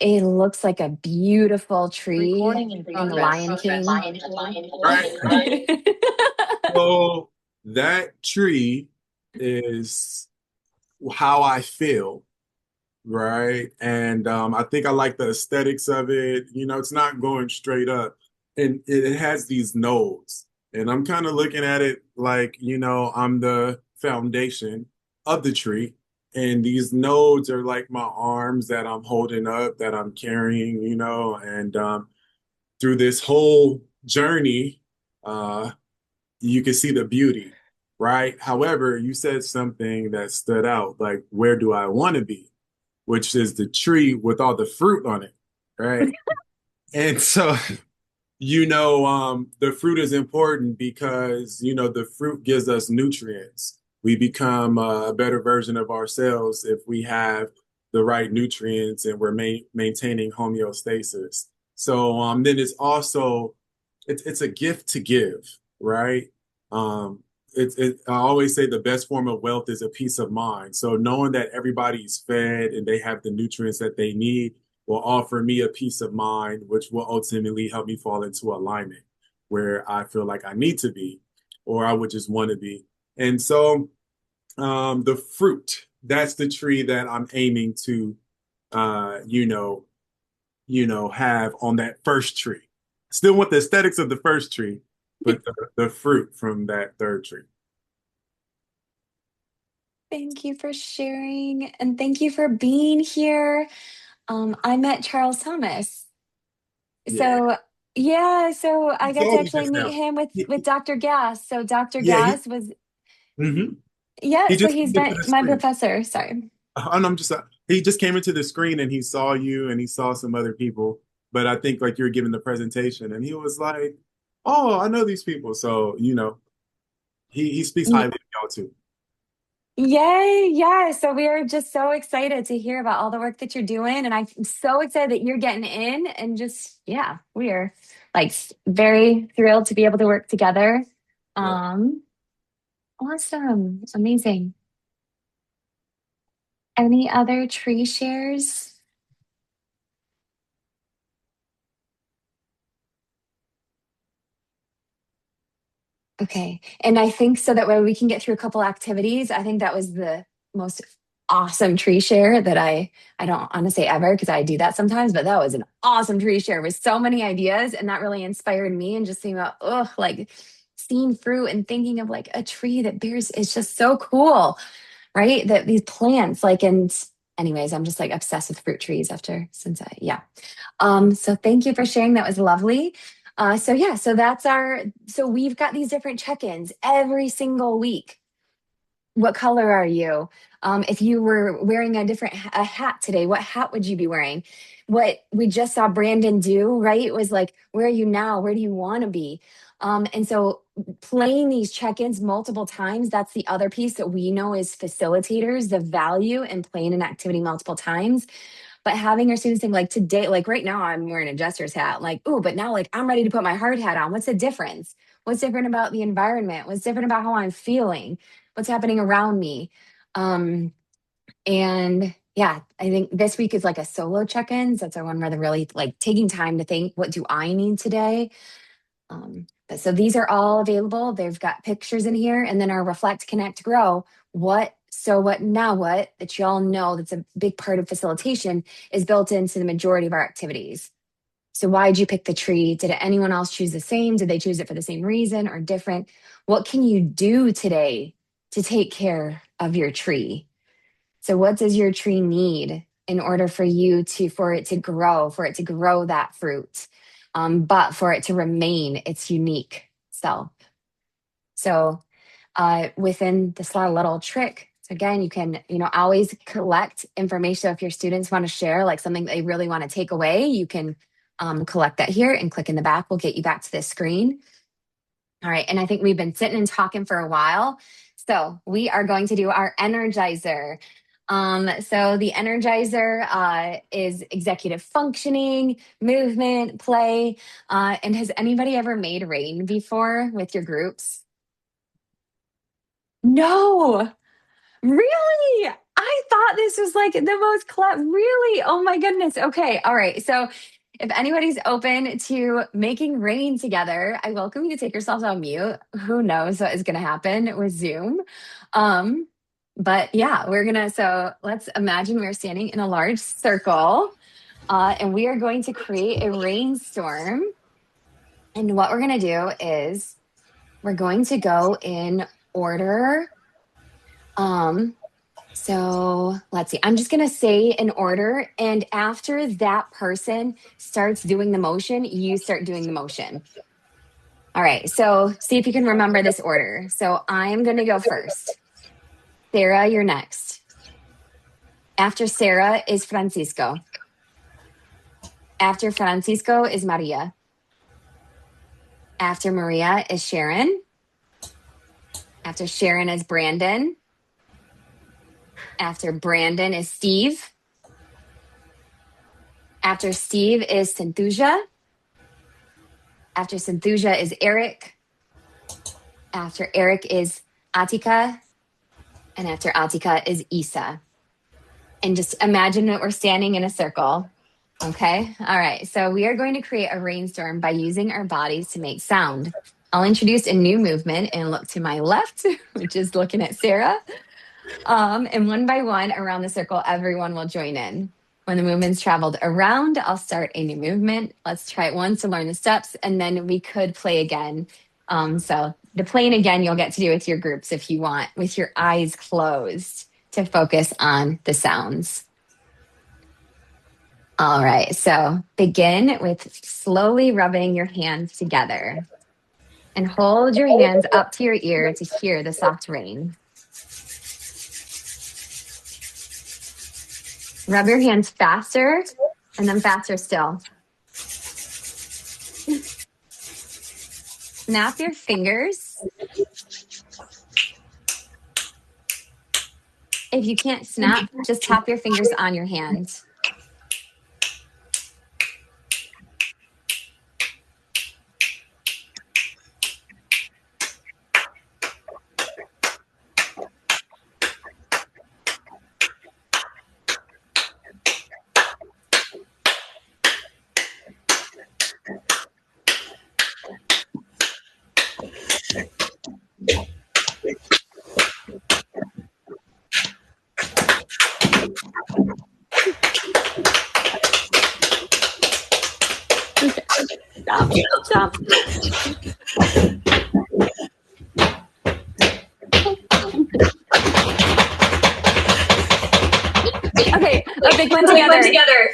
It looks like a beautiful tree Recording in from The Lion King. Right. So that tree is how I feel, right? And I think I like the aesthetics of it. It's not going straight up, and it has these nodes. And I'm kind of looking at it like, I'm the foundation of the tree. And these nodes are like my arms that I'm holding up, that I'm carrying, and through this whole journey, you can see the beauty, right? However, you said something that stood out, like, where do I want to be? Which is the tree with all the fruit on it, right? And so, the fruit is important because, the fruit gives us nutrients. We become a better version of ourselves if we have the right nutrients and we're maintaining homeostasis. So then it's also, it's a gift to give, right? I always say the best form of wealth is a peace of mind. So knowing that everybody's fed and they have the nutrients that they need will offer me a peace of mind, which will ultimately help me fall into alignment where I feel like I need to be, or I would just want to be. And so the fruit, that's the tree that I'm aiming to, have on that first tree. Still want the aesthetics of the first tree, but the fruit from that third tree. Thank you for sharing, and thank you for being here. I met Charles Thomas. Yeah. So I He got to told me actually just meet now. him with Dr. Gass. So Dr. Yeah, Gass was, mhm. yeah, He so just he's came into been the my screen. professor. Sorry. And I'm just he just came into the screen and he saw you and he saw some other people. But I think like you were giving the presentation and he was like, "Oh, I know these people." So, he speaks highly of y'all too. Yay, yeah. So we are just so excited to hear about all the work that you're doing. And I'm so excited that you're getting in, and just, yeah, we are like very thrilled to be able to work together. Yeah. Awesome. Amazing. Any other tree shares? Okay. And I think so that way we can get through a couple activities. I think that was the most awesome tree share that I don't want to say ever because I do that sometimes, but that was an awesome tree share with so many ideas. And that really inspired me, and just thinking about, like seeing fruit and thinking of like a tree that bears, it's just so cool, right? That these plants, like, and anyways, I'm just like obsessed with fruit trees so thank you for sharing. That was lovely. So we've got these different check-ins every single week. What color are you? If you were wearing a hat today, what hat would you be wearing? What we just saw Brandon do, right? It was like, where are you now? Where do you want to be? And so playing these check-ins multiple times, that's the other piece that we know as facilitators, the value in playing an activity multiple times. But having our students think like today, like right now, I'm wearing a jester's hat. Like, oh, but now like I'm ready to put my hard hat on. What's the difference? What's different about the environment? What's different about how I'm feeling? What's happening around me? And yeah, I think this week is like a solo check-in. So that's our one where they're really like taking time to think, what do I need today? So these are all available. They've got pictures in here, and then our Reflect, Connect, Grow. What, now what, that you all know that's a big part of facilitation is built into the majority of our activities. So why did you pick the tree? Did anyone else choose the same? Did they choose it for the same reason or different? What can you do today to take care of your tree? So what does your tree need in order for it to grow that fruit, but for it to remain its unique self? So within this little trick, so again, you can, always collect information. So if your students want to share like something they really want to take away, you can collect that here and click in the back. We'll get you back to this screen. All right. And I think we've been sitting and talking for a while. So we are going to do our Energizer. So the Energizer is executive functioning, movement, play. And has anybody ever made rain before with your groups? No, really? I thought this was like the most really? Oh my goodness. Okay. All right. So if anybody's open to making rain together, I welcome you to take yourselves on mute. Who knows what is going to happen with Zoom? But yeah, so let's imagine we're standing in a large circle and we are going to create a rainstorm. And what we're going to do is we're going to go in order. So let's see, I'm just going to say an order. And after that person starts doing the motion, you start doing the motion. All right. So see if you can remember this order. So I'm going to go first. Sarah, you're next. After Sarah is Francisco. After Francisco is Maria. After Maria is Sharon. After Sharon is Brandon. After Brandon is Steve. After Steve is Santhuja. After Santhuja is Eric. After Eric is Atika. And after Atika is Isa. And just imagine that we're standing in a circle. Okay. All right. So we are going to create a rainstorm by using our bodies to make sound. I'll introduce a new movement and look to my left, which is looking at Sarah. And one by one around the circle, everyone will join in. When the movement's traveled around, I'll start a new movement. Let's try it once to learn the steps, and then we could play again. So the playing again, you'll get to do with your groups if you want, with your eyes closed to focus on the sounds. All right, so begin with slowly rubbing your hands together and hold your hands up to your ear to hear the soft rain. Rub your hands faster and then faster still. Snap your fingers. If you can't snap, just tap your fingers on your hands. Stop. Okay, a big one together.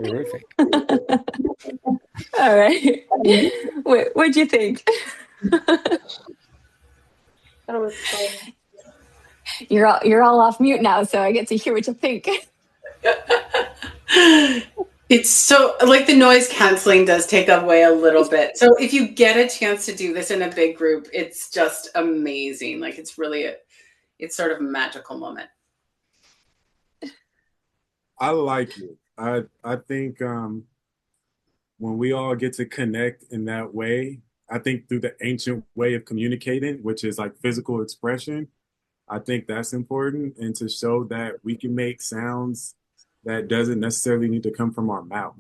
Terrific. All right. What'd you think? That was fun. You're all off mute now, so I get to hear what you think. It's so, like, the noise canceling does take away a little bit. So if you get a chance to do this in a big group, it's just amazing. Like, it's really it's sort of a magical moment. I like it. I think when we all get to connect in that way, I think through the ancient way of communicating, which is like physical expression, I think that's important, and to show that we can make sounds that doesn't necessarily need to come from our mouth,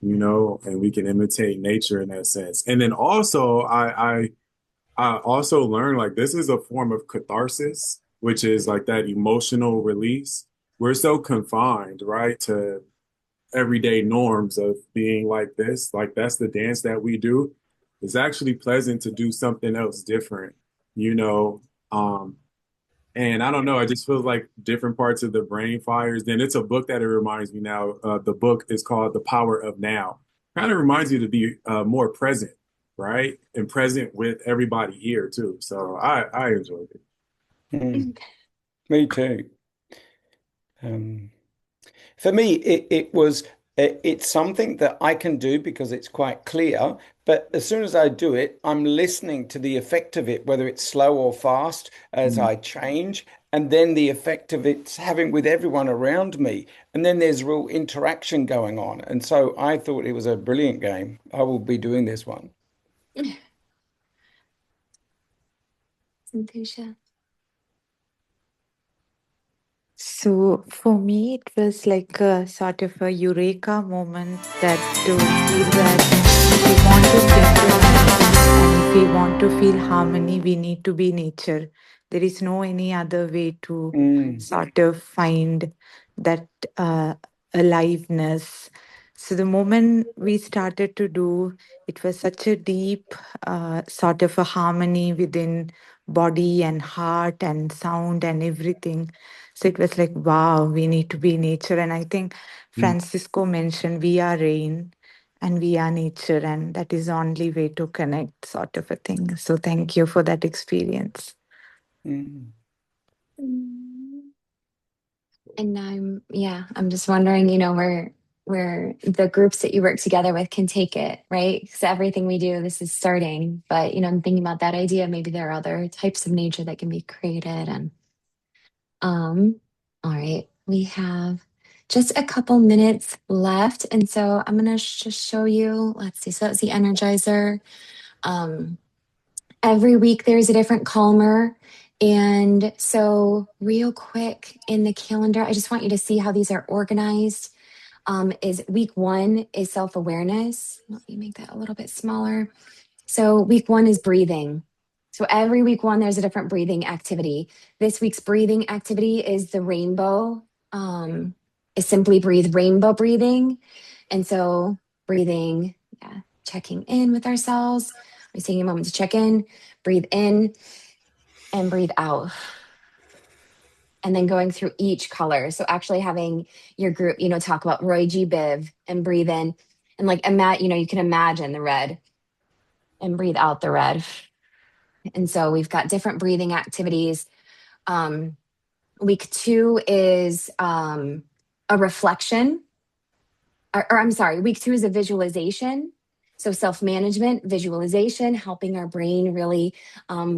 and we can imitate nature in that sense. And then also, I also learned like this is a form of catharsis, which is like that emotional release. We're so confined, right, to everyday norms of being like this. Like that's the dance that we do. It's actually pleasant to do something else different, you know. Um, and I don't know, I just feel like different parts of the brain fires. Then it's a book that it reminds me now. The book is called The Power of Now. Kind of reminds you to be more present, right? And present with everybody here too. So I enjoyed it. Me too. For me, it's something that I can do because it's quite clear. But as soon as I do it, I'm listening to the effect of it, whether it's slow or fast, as I change, and then the effect of it's having with everyone around me. And then there's real interaction going on. And so I thought it was a brilliant game. I will be doing this one. Santosha. So for me, it was like a sort of a eureka moment that to feel that if we want to feel harmony, we need to be nature. There is no any other way to sort of find that aliveness. So the moment we started to do, it was such a deep sort of a harmony within body and heart and sound and everything. So it was like, wow, we need to be nature. And I think Francisco mentioned we are rain and we are nature, and that is the only way to connect, sort of a thing. So thank you for that experience. And I'm just wondering, where the groups that you work together with can take it, right? Because everything we do, this is starting. But I'm thinking about that idea. Maybe there are other types of nature that can be created. And all right, we have just a couple minutes left, and so I'm gonna just show you. Let's see. So that's the Energizer. Every week there's a different calmer. And so real quick in the calendar, I just want you to see how these are organized. Is week 1 is self-awareness. Let me make that a little bit smaller. So week 1 is breathing. So every week 1, there's a different breathing activity. This week's breathing activity is the rainbow, is simply breathe, rainbow breathing. And so breathing, checking in with ourselves. We're taking a moment to check in, breathe in, and breathe out. And then going through each color. So actually having your group, talk about Roy G. Biv and breathe in. And you can imagine the red and breathe out the red. And so we've got different breathing activities. Week 2 is a reflection. Week 2 is a visualization. So self-management, visualization, helping our brain really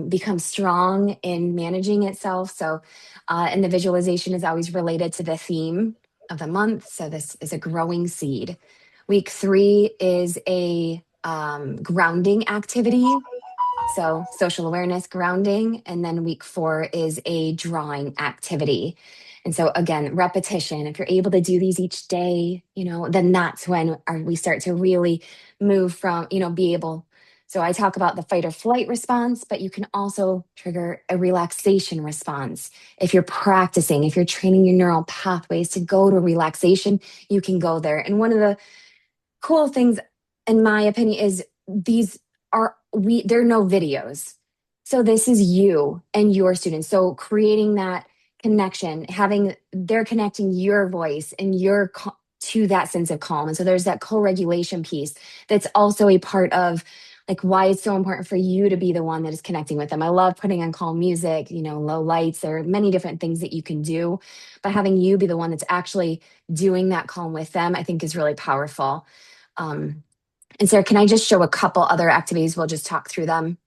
become strong in managing itself. So, and the visualization is always related to the theme of the month. So this is a growing seed. Week 3 is a grounding activity. So social awareness, grounding. And then week 4 is a drawing activity. And so again, repetition. If you're able to do these each day, then that's when we start to really move from, be able. So I talk about the fight or flight response, but you can also trigger a relaxation response. If you're practicing, if you're training your neural pathways to go to relaxation, you can go there. And one of the cool things, in my opinion, is there are no videos. So this is you and your students. So creating that connection, they're connecting your voice and to that sense of calm. And so there's that co-regulation piece that's also a part of like why it's so important for you to be the one that is connecting with them. I love putting on calm music, low lights. There are many different things that you can do, but having you be the one that's actually doing that calm with them, I think is really powerful. And Sarah, can I just show a couple other activities? We'll just talk through them.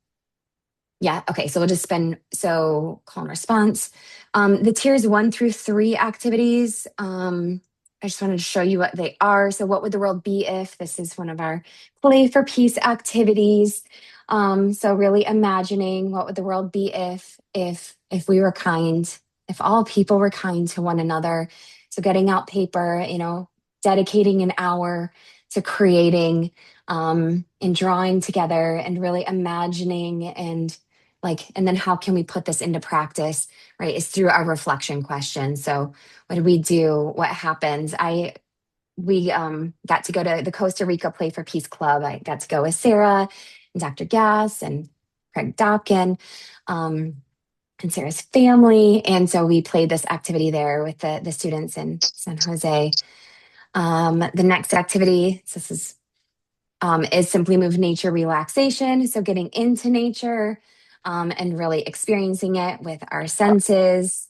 Yeah, okay, so we'll just so call and response. The tiers 1 through 3 activities, I just wanted to show you what they are. So what would the world be if? This is one of our Play for Peace activities. So really imagining what would the world be if we were kind, if all people were kind to one another. So getting out paper, dedicating an hour to creating and drawing together and really imagining and then how can we put this into practice, right? Is through our reflection question. So what do we do? What happens? We got to go to the Costa Rica Play for Peace Club. I got to go with Sarah and Dr. Gass and Craig Dopkin and Sarah's family. And so we played this activity there with the students in San Jose. The next activity, so this is Simply Move Nature Relaxation. So getting into nature and really experiencing it with our senses.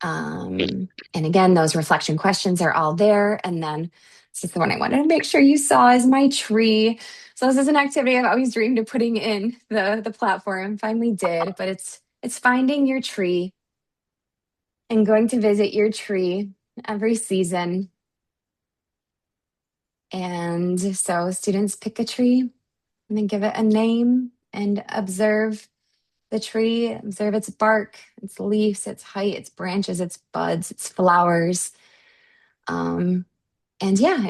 And again, those reflection questions are all there. And then this is the one I wanted to make sure you saw is my tree. So this is an activity I've always dreamed of putting in the platform. Finally did, but it's finding your tree and going to visit your tree every season. And so students pick a tree and then give it a name and observe the tree, observe its bark, its leaves, its height, its branches, its buds, its flowers. And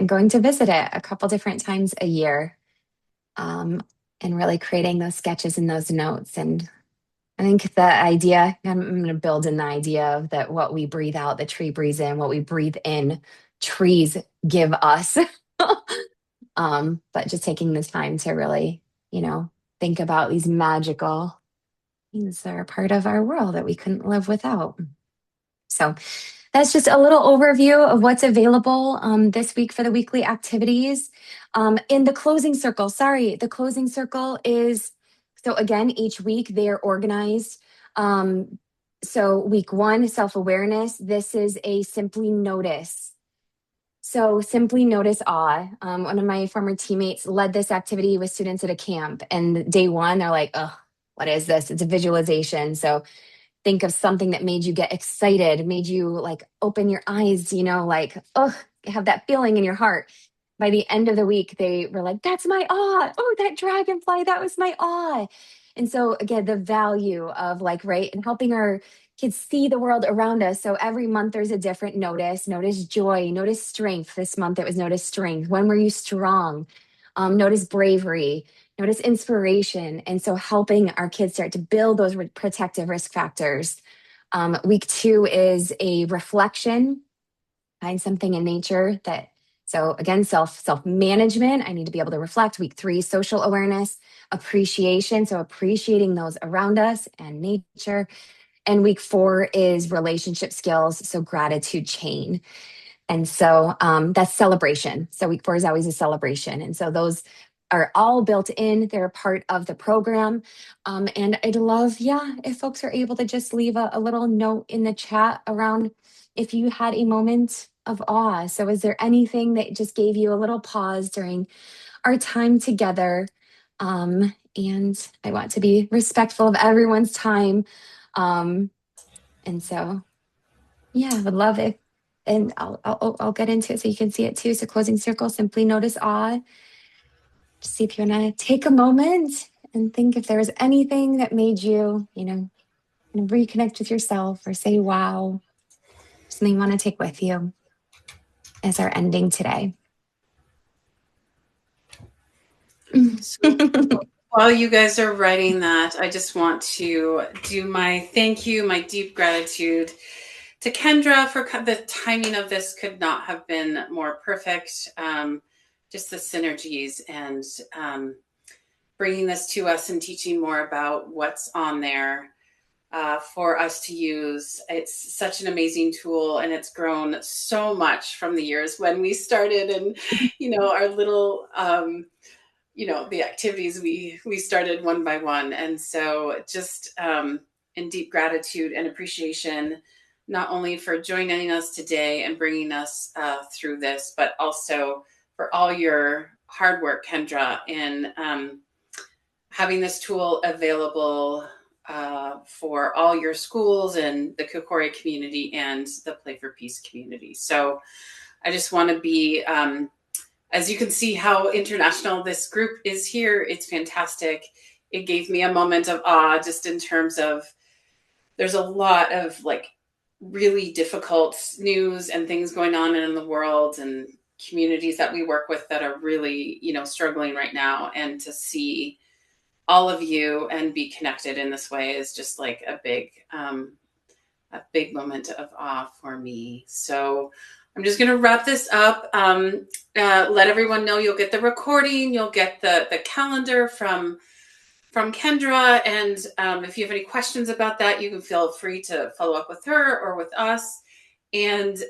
going to visit it a couple different times a year and really creating those sketches and those notes. And I think the idea, I'm going to build in the idea of that what we breathe out, the tree breathes in, what we breathe in, trees give us. But just taking this time to really, think about these magical things that are part of our world that we couldn't live without. So that's just a little overview of what's available this week for the weekly activities. In the closing circle, the closing circle is, so again, each week they are organized. So week 1, self-awareness. This is a Simply Notice. So Simply Notice Awe. One of my former teammates led this activity with students at a camp. And day 1, they're like, oh, what is this? It's a visualization. So think of something that made you get excited, made you open your eyes, have that feeling in your heart. By the end of the week, they were like, that's my awe. Oh, that dragonfly, that was my awe. And so again, the value of and helping our kids see the world around us. So every month there's a different notice joy, notice strength. This month it was notice strength. When were you strong? Notice bravery, notice inspiration. And so helping our kids start to build those protective risk factors. Week 2 is a reflection, find something in nature that, so again, self-management. I need to be able to reflect. Week 3, social awareness, appreciation. So appreciating those around us and nature. And week 4 is relationship skills. So gratitude chain. And so that's celebration. So week 4 is always a celebration. And so those are all built in. They're a part of the program. And I'd love, if folks are able to just leave a little note in the chat around if you had a moment of awe. So is there anything that just gave you a little pause during our time together? And I want to be respectful of everyone's time. And so, I would love it. And I'll get into it so you can see it too. So closing circle, Simply Notice Awe. Just see if you want to take a moment and think if there was anything that made you, reconnect with yourself or say, wow, something you want to take with you as our ending today. While you guys are writing that, I just want to do my thank you, my deep gratitude to Kendra for the timing of this could not have been more perfect. Just the synergies and bringing this to us and teaching more about what's on there for us to use. It's such an amazing tool, and it's grown so much from the years when we started and, our little the activities we started one by one. And so just in deep gratitude and appreciation, not only for joining us today and bringing us through this, but also for all your hard work, Kendra, in having this tool available for all your schools and the Kokori community and the Play for Peace community. So I just want to be, as you can see how international this group is here, it's fantastic. It gave me a moment of awe just in terms of there's a lot of like really difficult news and things going on in the world and communities that we work with that are really, struggling right now. And to see all of you and be connected in this way is just like a big moment of awe for me. So I'm just going to wrap this up. Let everyone know you'll get the recording, you'll get the calendar from Kendra. And if you have any questions about that, you can feel free to follow up with her or with us. And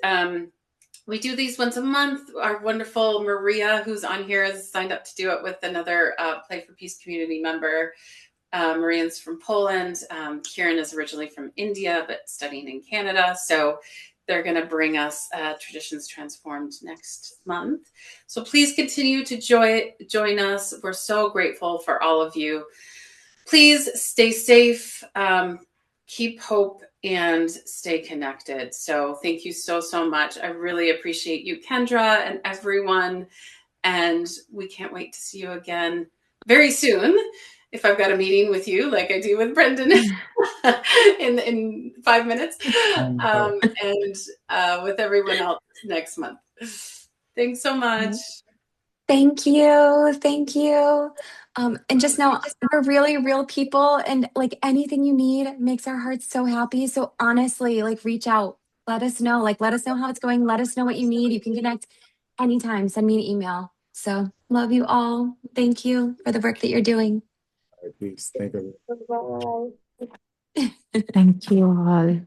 we do these once a month. Our wonderful Maria, who's on here, has signed up to do it with another Play for Peace community member. Marian's from Poland. Kieran is originally from India, but studying in Canada. So they're going to bring us Traditions Transformed next month. So please continue to join us. We're so grateful for all of you. Please stay safe, keep hope, and stay connected. So thank you so, so much. I really appreciate you, Kendra, and everyone. And we can't wait to see you again very soon. If I've got a meeting with you, like I do with Brendan in 5 minutes, and with everyone else next month. Thanks so much. Thank you. Thank you. And just know we're really real people, and like anything you need makes our hearts so happy. So honestly, like reach out, let us know how it's going. Let us know what you need. You can connect anytime. Send me an email. So love you all. Thank you for the work that you're doing. Peace. Thank you. Bye. Thank you all.